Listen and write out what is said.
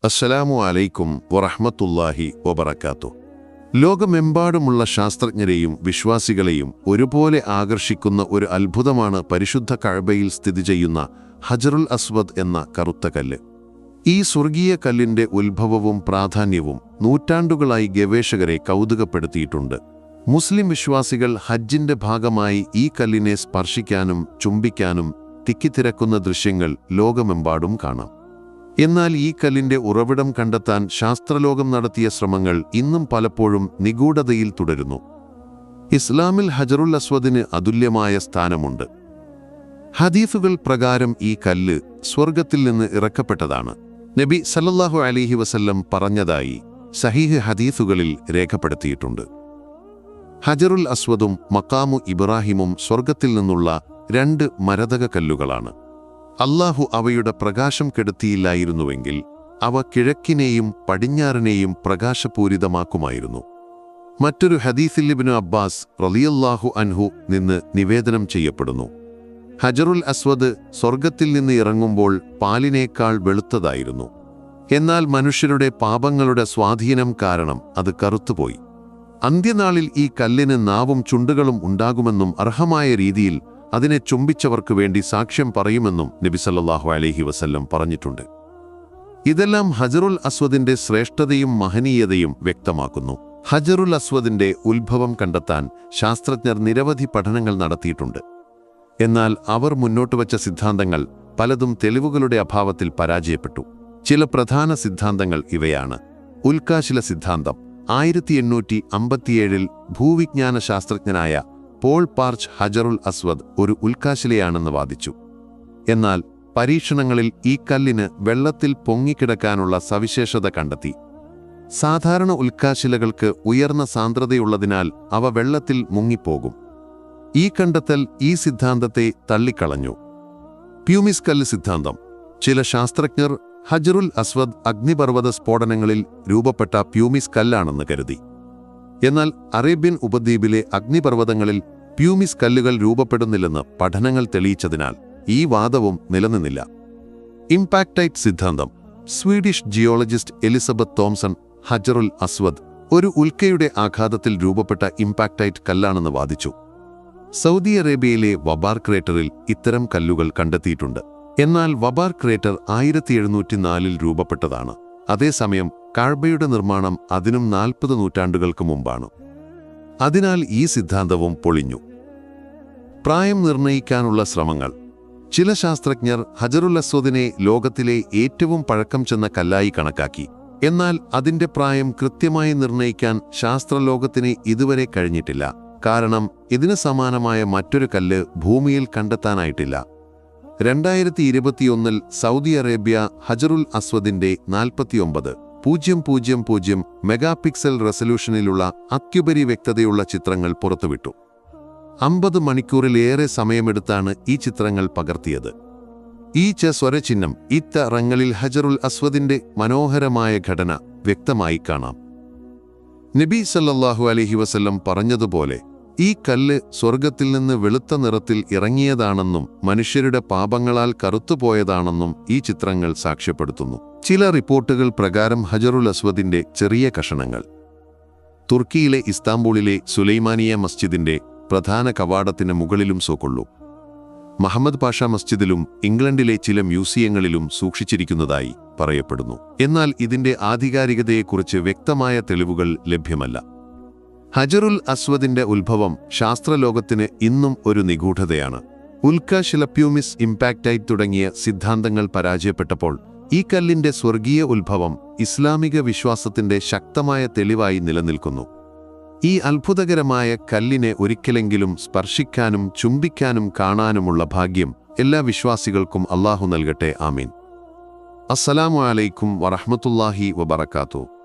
അസ്സലാമു അലൈക്കും വറഹ്മത്തുള്ളാഹി വബറകാതുഹു. ലോകമെമ്പാടുമുള്ള ശാസ്ത്രജ്ഞരെയും വിശ്വാസികളെയും ഒരുപോലെ ആകർഷിക്കുന്ന ഒരു അത്ഭുതമാണ് പരിശുദ്ധ കഅബയിൽ സ്ഥിതി ചെയ്യുന്ന ഹജറുൽ അസ്വദ് എന്ന കറുത്ത കല്ല്. ഈ സ്വർഗീയ കല്ലിന്റെ ഉത്ഭവവും പ്രാധാന്യവും നൂറ്റാണ്ടുകളായി ഗവേഷകരെ കൗതുകപ്പെടുത്തിയിട്ടുണ്ട്. മുസ്ലിം വിശ്വാസികൾ ഹജ്ജിന്റെ ഭാഗമായി ഈ കല്ലിനെ സ്പർശിക്കാനും ചുംബിക്കാനും തിക്കിത്തിരക്കുന്ന ദൃശ്യങ്ങൾ ലോകമെമ്പാടും കാണാം. എന്നാൽ ഈ കല്ലിന്റെ ഉറവിടം കണ്ടെത്താൻ ശാസ്ത്രലോകം നടത്തിയ ശ്രമങ്ങൾ ഇന്നും പലപ്പോഴും നിഗൂഢതയിൽ തുടരുന്നു. ഇസ്ലാമിൽ ഹജറുൽ അസ്വദിന് അതുല്യമായ സ്ഥാനമുണ്ട്. ഹദീസുകൾ പ്രകാരം ഈ കല്ല് സ്വർഗത്തിൽ നിന്ന് ഇറക്കപ്പെട്ടതാണ്. നബി സല്ലല്ലാഹു അലൈഹി വസല്ലം പറഞ്ഞതായി സഹീഹ് ഹദീസുകളിൽ രേഖപ്പെടുത്തിയിട്ടുണ്ട്. ഹജറുൽ അസ്വദും മഖാമു ഇബ്രാഹിമും സ്വർഗത്തിൽ നിന്നുള്ള രണ്ട് മരതക കല്ലുകളാണ്. അല്ലാഹു അവയുടെ പ്രകാശം കെടുത്തിയില്ലായിരുന്നുവെങ്കിൽ അവ കിഴക്കിനെയും പടിഞ്ഞാറിനെയും പ്രകാശപൂരിതമാക്കുമായിരുന്നു. മറ്റൊരു ഹദീസിൽ ഇബ്നു അബ്ബാസ് റളിയല്ലാഹു അൻഹു നിന്ന് നിവേദനം ചെയ്യപ്പെടുന്നു, ഹജറുൽ അസ്വദ് സ്വർഗത്തിൽ നിന്ന് ഇറങ്ങുമ്പോൾ പാലിനേക്കാൾ വെളുത്തതായിരുന്നു. എന്നാൽ മനുഷ്യരുടെ പാപങ്ങളുടെ സ്വാധീനം കാരണം അത് കറുത്തുപോയി. അന്ത്യനാളിൽ ഈ കല്ലിന് നാവും ചുണ്ടുകളും ഉണ്ടാകുമെന്നും അർഹമായ രീതിയിൽ അതിനെ ചുംബിച്ചവർക്ക് വേണ്ടി സാക്ഷ്യം പറയുമെന്നും നബി സല്ലല്ലാഹു അലൈഹി വസല്ലം പറഞ്ഞിട്ടുണ്ട്. ഇതെല്ലാം ഹജറുൽ അസ്വദിന്റെ ശ്രേഷ്ഠതയും മഹനീയതയും വ്യക്തമാക്കുന്നു. ഹജറുൽ അസ്വദിന്റെ ഉത്ഭവം കണ്ടെത്താൻ ശാസ്ത്രജ്ഞർ നിരവധി പഠനങ്ങൾ നടത്തിയിട്ടുണ്ട്. എന്നാൽ അവർ മുന്നോട്ടുവച്ച സിദ്ധാന്തങ്ങൾ പലതും തെളിവുകളുടെ അഭാവത്തിൽ പരാജയപ്പെട്ടു. ചില പ്രധാന സിദ്ധാന്തങ്ങൾ ഇവയാണ്. ഉൽക്കാശില സിദ്ധാന്തം. 1857 ഭൂവിജ്ഞാന ശാസ്ത്രജ്ഞനായ പോൾ പാർച്ച് ഹജറുൽ അസ്വദ് ഒരു ഉൽക്കാശിലയാണെന്ന് വാദിച്ചു. എന്നാൽ പരീക്ഷണങ്ങളിൽ ഈ കല്ലിന് വെള്ളത്തിൽ പൊങ്ങിക്കിടക്കാനുള്ള സവിശേഷത കണ്ടെത്തി. സാധാരണ ഉൽക്കാശിലകൾക്ക് ഉയർന്ന സാന്ദ്രതയുള്ളതിനാൽ അവ വെള്ളത്തിൽ മുങ്ങിപ്പോകും. ഈ കണ്ടെത്തൽ ഈ സിദ്ധാന്തത്തെ തള്ളിക്കളഞ്ഞു. പ്യൂമിസ് കല്ല് സിദ്ധാന്തം. ചില ശാസ്ത്രജ്ഞർ ഹജറുൽ അസ്വദ് അഗ്നിപർവ്വത സ്ഫോടനങ്ങളിൽ രൂപപ്പെട്ട പ്യൂമിസ് കല്ലാണെന്ന് കരുതി. എന്നാൽ അറേബ്യൻ ഉപദ്വീപിലെ അഗ്നിപർവ്വതങ്ങളിൽ പ്യൂമിസ് കല്ലുകൾ രൂപപ്പെടുന്നില്ലെന്ന് പഠനങ്ങൾ തെളിയിച്ചതിനാൽ ഈ വാദവും നിലനിന്നില്ല. ഇംപാക്ടൈറ്റ് സിദ്ധാന്തം. സ്വീഡിഷ് ജിയോളജിസ്റ്റ് എലിസബത്ത് തോംസൺ ഹജറുൽ അസ്വദ് ഒരു ഉൽക്കയുടെ ആഘാതത്തിൽ രൂപപ്പെട്ട ഇംപാക്ടൈറ്റ് കല്ലാണെന്ന് വാദിച്ചു. സൗദി അറേബ്യയിലെ വബാർ ക്രേറ്ററിൽ ഇത്തരം കല്ലുകൾ കണ്ടെത്തിയിട്ടുണ്ട്. എന്നാൽ വബാർ ക്രേറ്റർ 1704 രൂപപ്പെട്ടതാണ്. അതേസമയം കഅബയുടെ നിർമ്മാണം അതിനും 40 നൂറ്റാണ്ടുകൾക്ക് മുമ്പാണ്. അതിനാൽ ഈ സിദ്ധാന്തവും പൊളിഞ്ഞു. പ്രായം നിർണയിക്കാനുള്ള ശ്രമങ്ങൾ. ചില ശാസ്ത്രജ്ഞർ ഹജറുൽ അസ്വദിനെ ലോകത്തിലെ ഏറ്റവും പഴക്കം ചെന്ന കല്ലായി കണക്കാക്കി. എന്നാൽ അതിന്റെ പ്രായം കൃത്യമായി നിർണയിക്കാൻ ശാസ്ത്രലോകത്തിന് ഇതുവരെ കഴിഞ്ഞിട്ടില്ല. കാരണം ഇതിന് സമാനമായ മറ്റൊരു കല്ല് ഭൂമിയിൽ കണ്ടെത്താനായിട്ടില്ല. 2021 സൗദി അറേബ്യ ഹജറുൽ അസ്വദിന്റെ 49,000 മെഗാപിക്സൽ റെസല്യൂഷനിലുള്ള അത്യുപരി വ്യക്തതയുള്ള ചിത്രങ്ങൾ പുറത്തുവിട്ടു. 50 മണിക്കൂറിലേറെ സമയമെടുത്താണ് ഈ ചിത്രങ്ങൾ പകർത്തിയത്. ഈ സ്വരചിഹ്നം റങ്ങളിൽ ഹജറുൽ അസ്വദിന്റെ മനോഹരമായ ഘടന വ്യക്തമായി കാണാം. നബി സല്ലല്ലാഹു അലൈഹി വസല്ലം പറഞ്ഞതുപോലെ ഈ കല്ല് സ്വർഗത്തിൽ നിന്ന് വെളുത്ത നിറത്തിൽ ഇറങ്ങിയതാണെന്നും മനുഷ്യരുടെ പാപങ്ങളാൽ കറുത്തുപോയതാണെന്നും ഈ ചിത്രങ്ങൾ സാക്ഷ്യപ്പെടുത്തുന്നു. ചില റിപ്പോർട്ടുകൾ പ്രകാരം ഹജറുൽ അസ്വദിന്റെ ചെറിയ കഷണങ്ങൾ തുർക്കിയിലെ ഇസ്താംബൂളിലെ സുലൈമാനിയ മസ്ജിദിന്റെ പ്രധാന കവാടത്തിന് മുകളിലും സൂക്കൊള്ളു. മുഹമ്മദ് പാഷ മസ്ജിദിലും ഇംഗ്ലണ്ടിലെ ചില മ്യൂസിയങ്ങളിലും സൂക്ഷിച്ചിരിക്കുന്നതായി പറയപ്പെടുന്നു. എന്നാൽ ഇതിന്റെ ആധികാരികതയെക്കുറിച്ച് വ്യക്തമായ തെളിവുകൾ ലഭ്യമല്ല. ഹജറുൽ അസ്വദിന്റെ ഉത്ഭവം ശാസ്ത്രലോകത്തിന് ഇന്നും ഒരു നിഗൂഢതയാണ്. ഉൽക്കാശില, പ്യൂമിസ്, ഇംപാക്ടൈറ്റ് തുടങ്ങിയ സിദ്ധാന്തങ്ങൾ പരാജയപ്പെട്ടപ്പോൾ ഈ കല്ലിന്റെ സ്വർഗീയ ഉത്ഭവം ഇസ്ലാമിക വിശ്വാസത്തിന്റെ ശക്തമായ തെളിവായി നിലനിൽക്കുന്നു. ഈ അത്ഭുതകരമായ കല്ലിനെ ഒരിക്കലെങ്കിലും സ്പർശിക്കാനും ചുംബിക്കാനും കാണാനുമുള്ള ഭാഗ്യം എല്ലാ വിശ്വാസികൾക്കും അല്ലാഹു നൽകട്ടെ. ആമീൻ. അസ്സലാമു അലൈക്കും വറഹ്മത്തുള്ളാഹി വബറകാതുഹു.